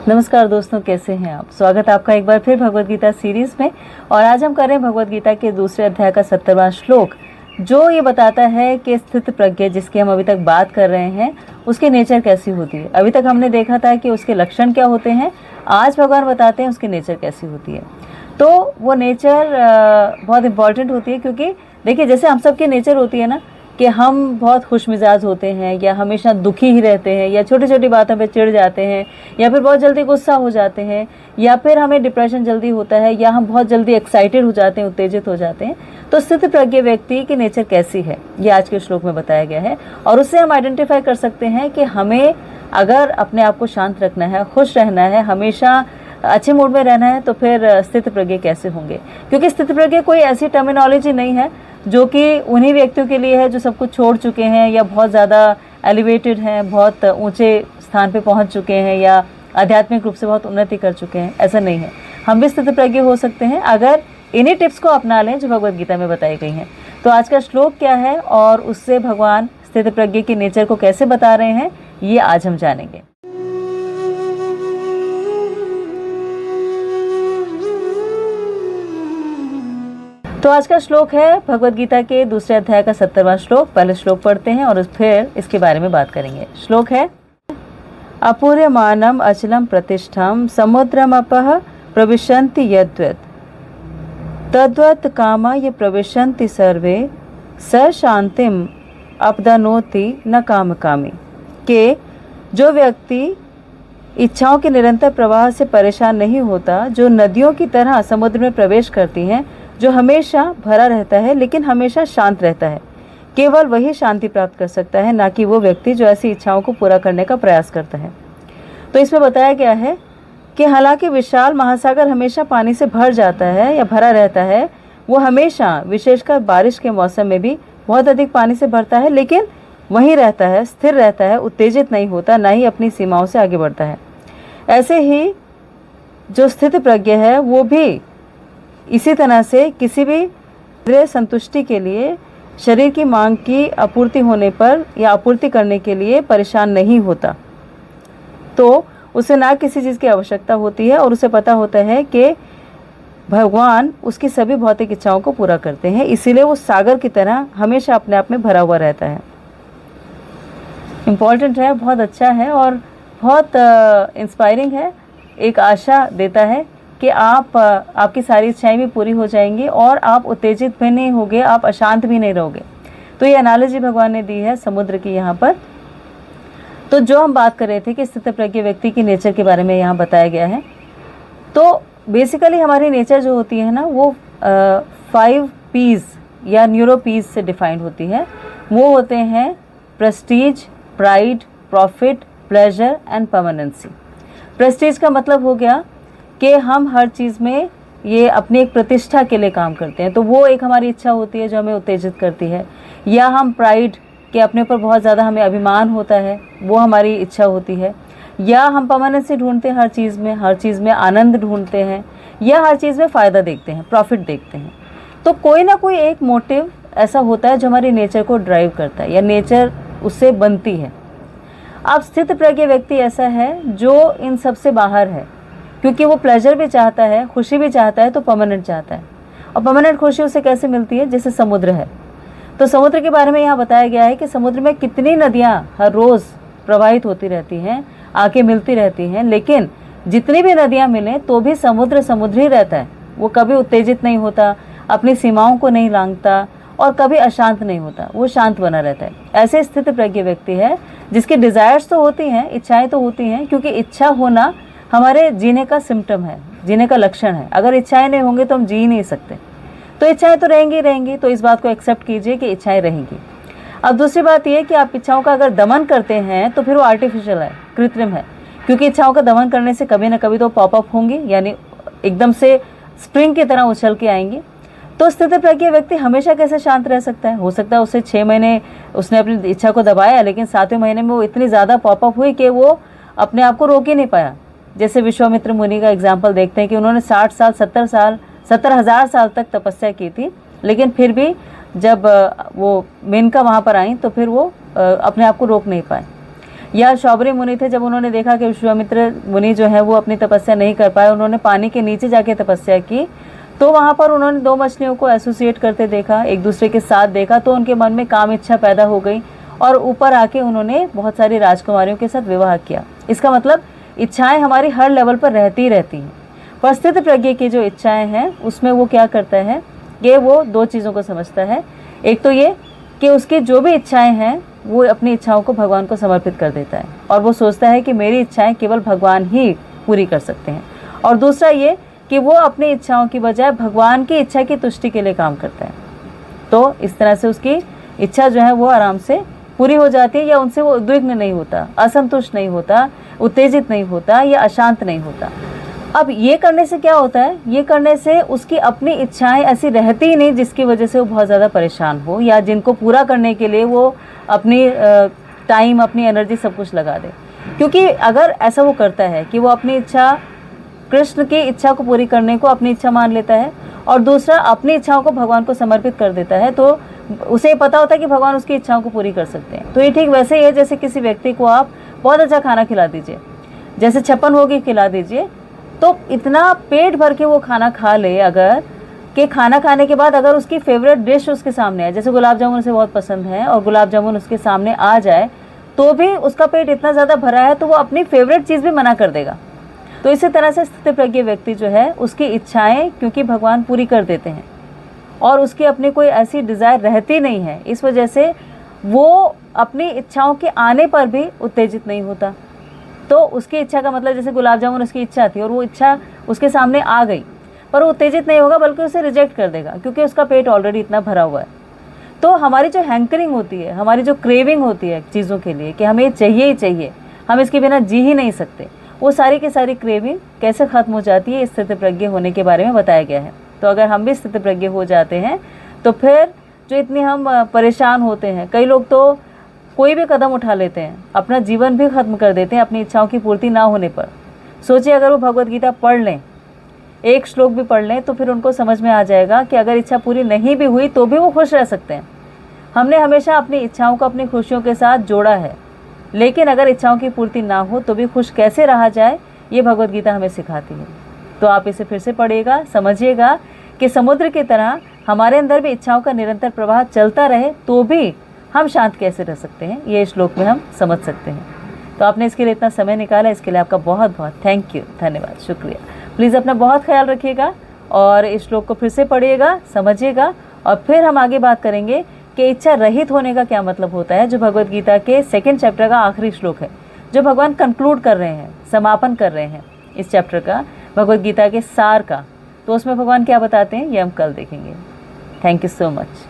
नमस्कार दोस्तों, कैसे हैं आप। स्वागत है आपका एक बार फिर भगवद गीता सीरीज में। और आज हम कर रहे हैं भगवद गीता के दूसरे अध्याय का 70वां श्लोक, जो ये बताता है कि स्थित प्रज्ञ जिसकी हम अभी तक बात कर रहे हैं उसकी नेचर कैसी होती है। अभी तक हमने देखा था कि उसके लक्षण क्या होते हैं, आज भगवान बताते हैं उसकी नेचर कैसी होती है। तो वो नेचर बहुत इंपॉर्टेंट होती है, क्योंकि देखिए जैसे हम सबकी नेचर होती है ना कि हम बहुत खुश मिजाज होते हैं या हमेशा दुखी ही रहते हैं या छोटी छोटी बातों पे चिढ़ जाते हैं या फिर बहुत जल्दी गुस्सा हो जाते हैं या फिर हमें डिप्रेशन जल्दी होता है या हम बहुत जल्दी एक्साइटेड हो जाते हैं, उत्तेजित हो जाते हैं। तो स्थित प्रज्ञ व्यक्ति की नेचर कैसी है ये आज के श्लोक में बताया गया है, और उससे हम आइडेंटिफाई कर सकते हैं कि हमें अगर अपने आप को शांत रखना है, खुश रहना है, हमेशा अच्छे मूड में रहना है, तो फिर स्थित प्रज्ञ कैसे होंगे। क्योंकि स्थित प्रज्ञ कोई ऐसी टर्मिनोलॉजी नहीं है जो कि उन्हीं व्यक्तियों के लिए है जो सब कुछ छोड़ चुके हैं या बहुत ज़्यादा एलिवेटेड हैं, बहुत ऊंचे स्थान पे पहुंच चुके हैं या आध्यात्मिक रूप से बहुत उन्नति कर चुके हैं। ऐसा नहीं है, हम भी स्थित प्रज्ञ हो सकते हैं अगर इन्हीं टिप्स को अपना लें जो भगवद गीता में बताई गई हैं। तो आज का श्लोक क्या है और उससे भगवान स्थित प्रज्ञ की नेचर को कैसे बता रहे हैं, ये आज हम जानेंगे। तो आज का श्लोक है भगवद गीता के दूसरे अध्याय का 70वां श्लोक। पहले श्लोक पढ़ते हैं और फिर इसके बारे में बात करेंगे। श्लोक है, अपूर्यमानम अचलम प्रतिष्ठम समुद्रमपः प्रविशन्ति यद्वत् तद्वत् कामा ये प्रविशन्ति सर्वे स शांतिम अपदनोति न काम कामी। के जो व्यक्ति इच्छाओं के निरंतर प्रवाह से परेशान नहीं होता, जो नदियों की तरह समुद्र में प्रवेश करती हैं, जो हमेशा भरा रहता है लेकिन हमेशा शांत रहता है, केवल वही शांति प्राप्त कर सकता है, ना कि वो व्यक्ति जो ऐसी इच्छाओं को पूरा करने का प्रयास करता है। तो इसमें बताया गया है कि हालांकि विशाल महासागर हमेशा पानी से भर जाता है या भरा रहता है, वो हमेशा विशेषकर बारिश के मौसम में भी बहुत अधिक पानी से भरता है, लेकिन वहीं रहता है, स्थिर रहता है, उत्तेजित नहीं होता, ना ही अपनी सीमाओं से आगे बढ़ता है। ऐसे ही जो स्थित प्रज्ञ है वो भी इसी तरह से किसी भी संतुष्टि के लिए शरीर की मांग की आपूर्ति होने पर या आपूर्ति करने के लिए परेशान नहीं होता। तो उसे ना किसी चीज़ की आवश्यकता होती है और उसे पता होता है कि भगवान उसकी सभी भौतिक इच्छाओं को पूरा करते हैं, इसीलिए वो सागर की तरह हमेशा अपने आप में भरा हुआ रहता है। इम्पॉर्टेंट है, बहुत अच्छा है और बहुत इंस्पायरिंग है। एक आशा देता है कि आपकी सारी इच्छाएं भी पूरी हो जाएंगी और आप उत्तेजित भी नहीं होगे, आप अशांत भी नहीं रहोगे। तो ये एनालॉजी भगवान ने दी है समुद्र की यहाँ पर। तो जो हम बात कर रहे थे कि स्थित प्रज्ञ व्यक्ति की नेचर के बारे में यहाँ बताया गया है। तो बेसिकली हमारी नेचर जो होती है ना, वो 5 P's या न्यूरो पीज से डिफाइंड होती है। वो होते हैं Prestige, pride, profit, pleasure and permanency. Prestige का मतलब हो गया कि हम हर चीज़ में ये अपनी एक प्रतिष्ठा के लिए काम करते हैं, तो वो एक हमारी इच्छा होती है जो हमें उत्तेजित करती है। या हम प्राइड के अपने ऊपर बहुत ज़्यादा हमें अभिमान होता है, वो हमारी इच्छा होती है। या हम परमानेंसी ढूंढते हैं, हर चीज़ में आनंद ढूंढते हैं, या हर चीज़ में फ़ायदा देखते हैं, प्रॉफिट देखते हैं। तो कोई ना कोई एक मोटिव ऐसा होता है जो हमारी नेचर को ड्राइव करता है या नेचर उससे बनती है। अब स्थित प्रज्ञ व्यक्ति ऐसा है जो इन सब से बाहर है, क्योंकि वो प्लेजर भी चाहता है, खुशी भी चाहता है, तो परमानेंट चाहता है। और परमानेंट खुशी उसे कैसे मिलती है, जैसे समुद्र है। तो समुद्र के बारे में यहाँ बताया गया है कि समुद्र में कितनी नदियाँ हर रोज़ प्रवाहित होती रहती हैं, आके मिलती रहती हैं, लेकिन जितनी भी नदियाँ मिलें तो भी समुद्र ही रहता है। वो कभी उत्तेजित नहीं होता, अपनी सीमाओं को नहीं लांघता और कभी अशांत नहीं होता, वो शांत बना रहता है। ऐसे स्थित प्रज्ञ व्यक्ति है जिसकी डिज़ायर्स तो होती हैं, इच्छाएँ तो होती हैं, क्योंकि इच्छा होना हमारे जीने का सिम्टम है, जीने का लक्षण है। अगर इच्छाएं नहीं होंगी तो हम जी नहीं सकते। तो इच्छाएं तो रहेंगी, तो इस बात को एक्सेप्ट कीजिए कि इच्छाएं रहेंगी। अब दूसरी बात यह कि आप इच्छाओं का अगर दमन करते हैं तो फिर वो आर्टिफिशियल है, कृत्रिम है, क्योंकि इच्छाओं का दमन करने से कभी ना कभी तो पॉपअप होंगी, यानी एकदम से स्प्रिंग की तरह उछल के आएंगी। तो स्थित प्रज्ञ व्यक्ति हमेशा कैसे शांत रह सकता है। हो सकता है उसे 6 महीने उसने अपनी इच्छा को दबाया, लेकिन 7वें महीने में वो इतनी ज़्यादा पॉपअप हुई कि वो अपने आप को रोक ही नहीं पाया। जैसे विश्वामित्र मुनि का एग्जाम्पल देखते हैं कि उन्होंने 60 साल 70,000 साल तक तपस्या की थी, लेकिन फिर भी जब वो मेनका वहाँ पर आई तो फिर वो अपने आप को रोक नहीं पाए। या शौबरी मुनि थे, जब उन्होंने देखा कि विश्वामित्र मुनि जो है वो अपनी तपस्या नहीं कर पाए, उन्होंने पानी के नीचे जाके तपस्या की, तो वहाँ पर उन्होंने 2 मछलियों को एसोसिएट करते देखा, एक दूसरे के साथ देखा, तो उनके मन में काम इच्छा पैदा हो गई और ऊपर आके उन्होंने बहुत सारी राजकुमारियों के साथ विवाह किया। इसका मतलब इच्छाएं हमारी हर लेवल पर रहती रहती हैं। पर स्थित प्रज्ञ की जो इच्छाएं हैं उसमें वो क्या करता है, ये वो 2 चीज़ों को समझता है। एक तो ये कि उसकी जो भी इच्छाएं हैं वो अपनी इच्छाओं को भगवान को समर्पित कर देता है और वो सोचता है कि मेरी इच्छाएं केवल भगवान ही पूरी कर सकते हैं। और दूसरा ये कि वो अपनी इच्छाओं की बजाय भगवान की इच्छा की तुष्टि के लिए काम करता है। तो इस तरह से उसकी इच्छा जो है वो आराम से पूरी हो जाती है, या उनसे वो उद्विग्न नहीं होता, असंतुष्ट नहीं होता, उत्तेजित नहीं होता या अशांत नहीं होता। अब ये करने से क्या होता है, ये करने से उसकी अपनी इच्छाएं ऐसी रहती ही नहीं जिसकी वजह से वो बहुत ज़्यादा परेशान हो, या जिनको पूरा करने के लिए वो अपनी टाइम, अपनी एनर्जी सब कुछ लगा दे। क्योंकि अगर ऐसा वो करता है कि वो अपनी इच्छा, कृष्ण की इच्छा को पूरी करने को अपनी इच्छा मान लेता है और दूसरा अपनी इच्छाओं को भगवान को समर्पित कर देता है, तो उसे पता होता है कि भगवान उसकी इच्छाओं को पूरी कर सकते हैं। तो ये ठीक वैसे ही है जैसे किसी व्यक्ति को आप बहुत अच्छा खाना खिला दीजिए, जैसे 56 भोगी खिला दीजिए, तो इतना पेट भर के वो खाना खा ले, अगर कि खाना खाने के बाद अगर उसकी फेवरेट डिश उसके सामने है, जैसे गुलाब जामुन उसे बहुत पसंद है और गुलाब जामुन उसके सामने आ जाए, तो भी उसका पेट इतना ज़्यादा भरा है तो वो अपनी फेवरेट चीज़ भी मना कर देगा। तो इसी तरह से स्थित प्रज्ञ व्यक्ति जो है उसकी इच्छाएं क्योंकि भगवान पूरी कर देते हैं और उसकी अपनी कोई ऐसी डिज़ायर रहती नहीं है, इस वजह से वो अपनी इच्छाओं के आने पर भी उत्तेजित नहीं होता। तो उसकी इच्छा का मतलब, जैसे गुलाब जामुन उसकी इच्छा थी और वो इच्छा उसके सामने आ गई, पर वो उत्तेजित नहीं होगा बल्कि उसे रिजेक्ट कर देगा क्योंकि उसका पेट ऑलरेडी इतना भरा हुआ है। तो हमारी जो हैंकरिंग होती है, हमारी जो क्रेविंग होती है चीज़ों के लिए कि हमें ये चाहिए ही चाहिए, हम इसके बिना जी ही नहीं सकते, वो सारी की सारी क्रेविंग कैसे ख़त्म हो जाती है, इस स्थित प्रज्ञ होने के बारे में बताया गया है। तो अगर हम भी स्थित प्रज्ञ हो जाते हैं तो फिर जो इतनी हम परेशान होते हैं, कई लोग तो कोई भी कदम उठा लेते हैं, अपना जीवन भी ख़त्म कर देते हैं अपनी इच्छाओं की पूर्ति ना होने पर। सोचिए अगर वो भगवत गीता पढ़ लें, एक श्लोक भी पढ़ लें, तो फिर उनको समझ में आ जाएगा कि अगर इच्छा पूरी नहीं भी हुई तो भी वो खुश रह सकते हैं। हमने हमेशा अपनी इच्छाओं को अपनी खुशियों के साथ जोड़ा है, लेकिन अगर इच्छाओं की पूर्ति ना हो तो भी खुश कैसे रहा जाए, ये भगवत गीता हमें सिखाती है। तो आप इसे फिर से पढ़िएगा, समझिएगा कि समुद्र की तरह हमारे अंदर भी इच्छाओं का निरंतर प्रवाह चलता रहे तो भी हम शांत कैसे रह सकते हैं, ये श्लोक में हम समझ सकते हैं। तो आपने इसके लिए इतना समय निकाला, इसके लिए आपका बहुत बहुत थैंक यू, धन्यवाद, शुक्रिया। प्लीज़ अपना बहुत ख्याल रखिएगा और इस श्लोक को फिर से पढ़िएगा, समझिएगा, और फिर हम आगे बात करेंगे कि इच्छा रहित होने का क्या मतलब होता है, जो भगवत गीता के 2nd चैप्टर का आखिरी श्लोक है, जो भगवान कंक्लूड कर रहे हैं, समापन कर रहे हैं इस चैप्टर का, भगवत गीता के सार का। तो उसमें भगवान क्या बताते हैं ये हम कल देखेंगे। Thank you so much.